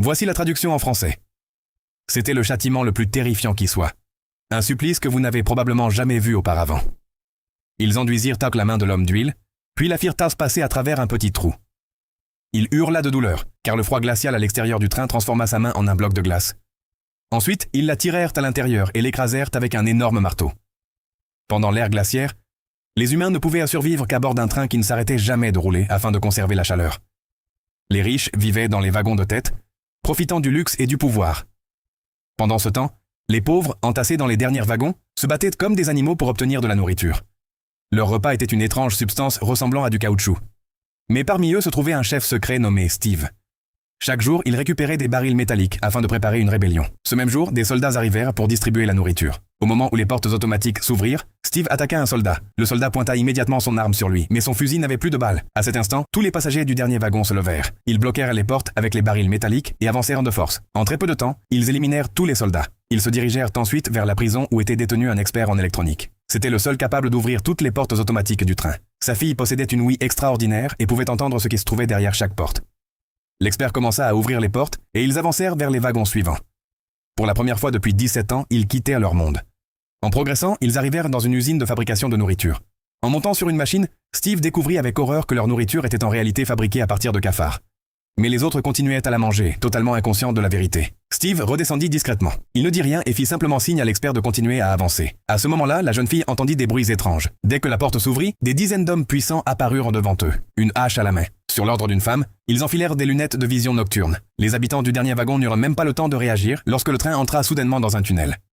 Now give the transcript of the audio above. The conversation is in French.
Voici la traduction en français. C'était le châtiment le plus terrifiant qui soit. Un supplice que vous n'avez probablement jamais vu auparavant. Ils enduisirent Tuck la main de l'homme d'huile, puis la firent passer à travers un petit trou. Il hurla de douleur, car le froid glacial à l'extérieur du train transforma sa main en un bloc de glace. Ensuite, ils la tirèrent à l'intérieur et l'écrasèrent avec un énorme marteau. Pendant l'ère glaciaire, les humains ne pouvaient survivre qu'à bord d'un train qui ne s'arrêtait jamais de rouler afin de conserver la chaleur. Les riches vivaient dans les wagons de tête, profitant du luxe et du pouvoir. Pendant ce temps, les pauvres, entassés dans les derniers wagons, se battaient comme des animaux pour obtenir de la nourriture. Leur repas était une étrange substance ressemblant à du caoutchouc. Mais parmi eux se trouvait un chef secret nommé Steve. Chaque jour, il récupérait des barils métalliques afin de préparer une rébellion. Ce même jour, des soldats arrivèrent pour distribuer la nourriture. Au moment où les portes automatiques s'ouvrirent, Steve attaqua un soldat. Le soldat pointa immédiatement son arme sur lui, mais son fusil n'avait plus de balles. À cet instant, tous les passagers du dernier wagon se levèrent. Ils bloquèrent les portes avec les barils métalliques et avancèrent de force. En très peu de temps, ils éliminèrent tous les soldats. Ils se dirigèrent ensuite vers la prison où était détenu un expert en électronique. C'était le seul capable d'ouvrir toutes les portes automatiques du train. Sa fille possédait une ouïe extraordinaire et pouvait entendre ce qui se trouvait derrière chaque porte. L'expert commença à ouvrir les portes et ils avancèrent vers les wagons suivants. Pour la première fois depuis 17 ans, ils quittèrent leur monde. En progressant, ils arrivèrent dans une usine de fabrication de nourriture. En montant sur une machine, Steve découvrit avec horreur que leur nourriture était en réalité fabriquée à partir de cafards. Mais les autres continuaient à la manger, totalement inconscients de la vérité. Steve redescendit discrètement. Il ne dit rien et fit simplement signe à l'expert de continuer à avancer. À ce moment-là, la jeune fille entendit des bruits étranges. Dès que la porte s'ouvrit, des dizaines d'hommes puissants apparurent devant eux, une hache à la main. Sur l'ordre d'une femme, ils enfilèrent des lunettes de vision nocturne. Les habitants du dernier wagon n'eurent même pas le temps de réagir lorsque le train entra soudainement dans un tunnel.